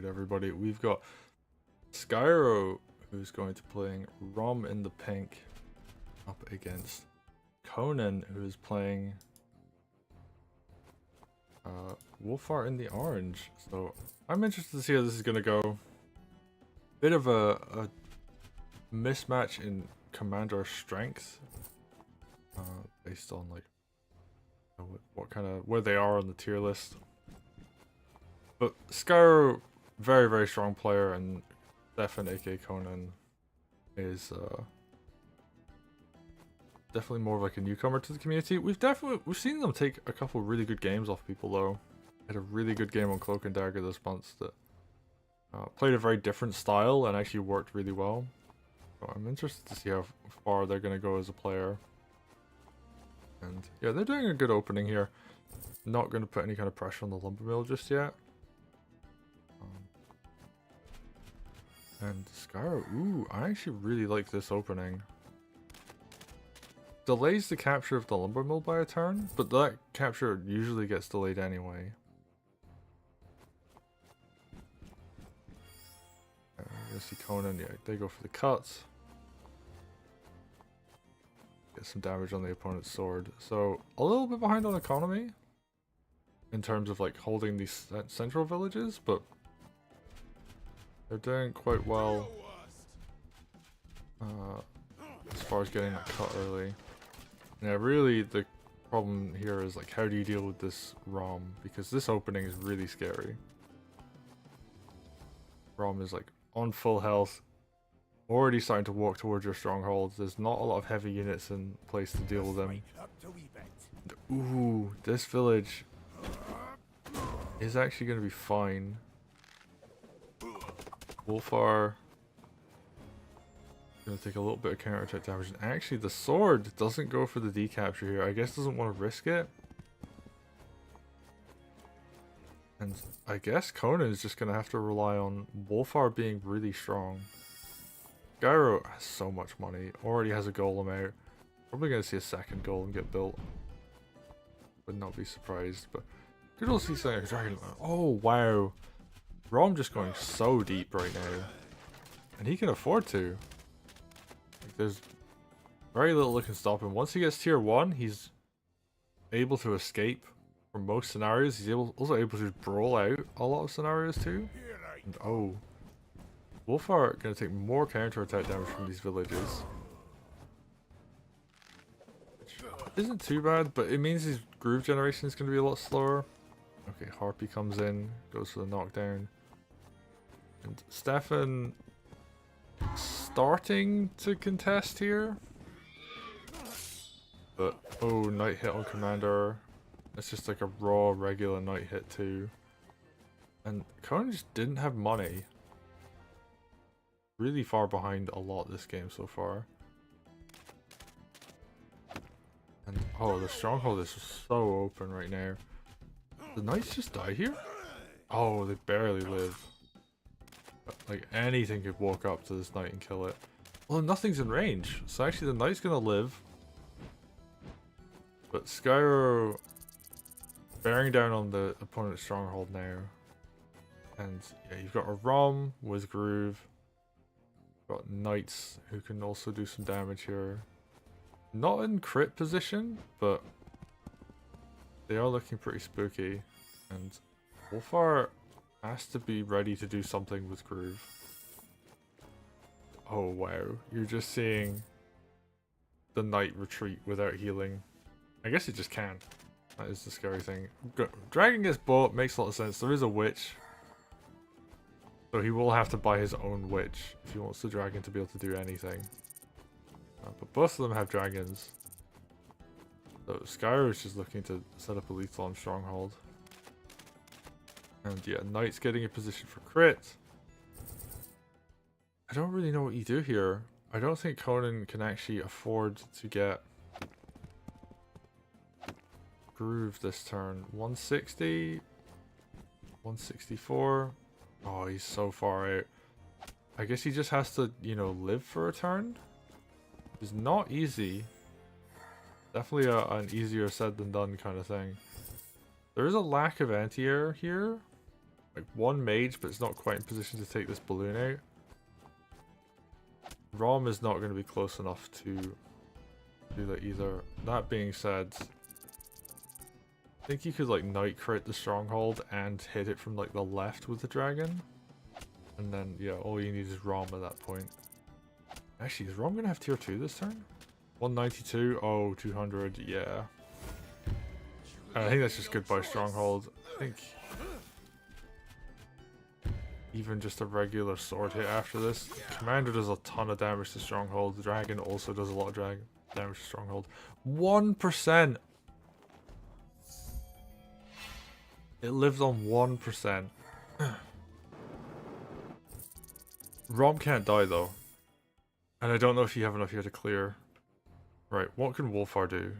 Alright everybody, we've got Skyro, who's going to playing Rhomb in the pink, up against Conen, who's playing Wulfar in the orange. So I'm interested to see how this is going to go. Bit of a mismatch in commander strength, based on like what kind of where they are on the tier list. But Skyro, very strong player, and Stefan aka Conen is definitely more of like a newcomer to the community. We've seen them take a couple really good games off people though. Had a really good game on Cloak and Dagger this month that played a very different style and actually worked really well. So I'm interested to see how far they're going to go as a player. And yeah, they're doing a good opening here. Not going to put any kind of pressure on the lumber mill just yet. And Skyro, ooh, I actually really like this opening. Delays the capture of the lumber mill by a turn, but that capture usually gets delayed anyway. We're gonna see Conen, yeah, they go for the cuts. Get some damage on the opponent's sword. So, a little bit behind on economy in terms of like holding these central villages, but they're doing quite well as far as getting that cut early. Yeah, really the problem here is like how do you deal with this Rhomb, because this opening is really scary. Rhomb is like on full health, already starting to walk towards your strongholds. There's not a lot of heavy units in place to deal with them. And, ooh, this village is actually going to be fine. Wulfar gonna take a little bit of counter attack damage, and actually the sword doesn't go for the decapture here. I guess doesn't want to risk it. And I guess Conen is just gonna have to rely on Wulfar being really strong. Skyro has so much money, already has a golem out. Probably gonna see a second golem get built. Would not be surprised, but could also see something like Dragon. Oh wow. Rhomb just going so deep right now, and he can afford to. Like, there's very little that can stop him. Once he gets tier 1, he's able to escape from most scenarios. He's also able to brawl out a lot of scenarios too. And oh, Wulfar going to take more counter attack damage from these villages, which isn't too bad, but it means his groove generation is going to be a lot slower. Okay, Harpy comes in, goes for the knockdown. And Stefan starting to contest here. But, oh, night hit on commander. It's just like a raw, regular night hit too. And Conen just didn't have money. Really far behind a lot this game so far. And, oh, the stronghold is so open right now. The knights just die here? Oh, they barely live. Like anything could walk up to this knight and kill it. Well, nothing's in range, so actually the knight's gonna live. But Skyro bearing down on the opponent's stronghold now. And yeah, you've got a Rhomb with groove. You've got knights who can also do some damage here. Not in crit position, but they are looking pretty spooky. And Wulfar has to be ready to do something with groove. Oh wow, you're just seeing the knight retreat without healing. I guess it just can't. That is the scary thing. Dragon gets bought, makes a lot of sense. There is a witch, so he will have to buy his own witch if he wants the dragon to be able to do anything. But both of them have dragons. So Skyro is just looking to set up a lethal on stronghold. And yeah, knight's getting a position for crit. I don't really know what you do here. I don't think Conen can actually afford to get groove this turn. 160, 164. Oh, he's so far out. I guess he just has to, you know, live for a turn. It's not easy. Definitely an easier said than done kind of thing. There is a lack of anti-air here. like one mage, but it's not quite in position to take this balloon out. Rhomb is not going to be close enough to do that either. That being said, I think you could like night crit the stronghold and hit it from like the left with the dragon. And then yeah, all you need is Rhomb at that point. Actually, is Rhomb going to have tier 2 this turn? 192? Oh, 200, yeah. I think that's just goodbye stronghold. I think even just a regular sword hit after this. Commander does a ton of damage to stronghold. The dragon also does a lot of damage to stronghold. 1%! It lives on 1%. Rhomb can't die though. And I don't know if you have enough here to clear. Right, what can Wulfar do?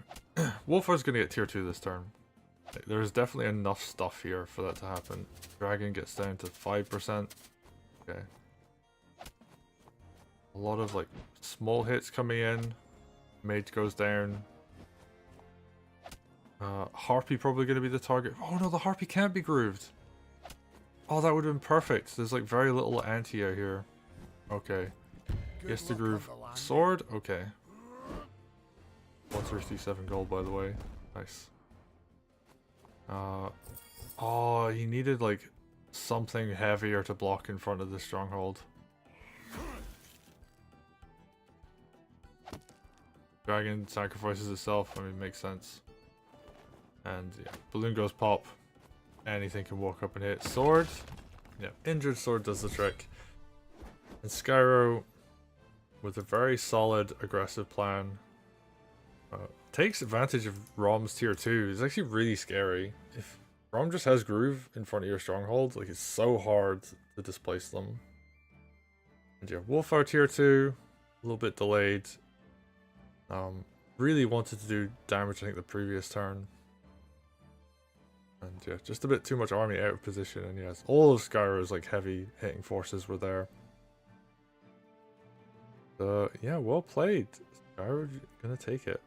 Wulfar's gonna get tier 2 this turn. There's definitely enough stuff here for that to happen. Dragon gets down to 5%. Okay. A lot of like small hits coming in. Mage goes down. Harpy probably going to be the target. Oh no, the Harpy can't be grooved. Oh, that would have been perfect. There's like very little anti out here. Okay. Gets to groove sword. Okay. 137 gold, by the way. Nice. Oh, he needed like something heavier to block in front of the stronghold. Dragon sacrifices itself. I mean, makes sense. And yeah, balloon goes pop. Anything can walk up and hit. Sword. Yeah, injured sword does the trick. And Skyro, with a very solid aggressive plan, takes advantage of Rhomb's tier 2. It's actually really scary. If Rhomb just has groove in front of your strongholds, like it's so hard to displace them. And yeah, Wulfar tier 2, a little bit delayed. Really wanted to do damage I think the previous turn. And yeah, just a bit too much army out of position, and yes, all of Skyro's like heavy hitting forces were there. Yeah, well played. Skyro gonna take it.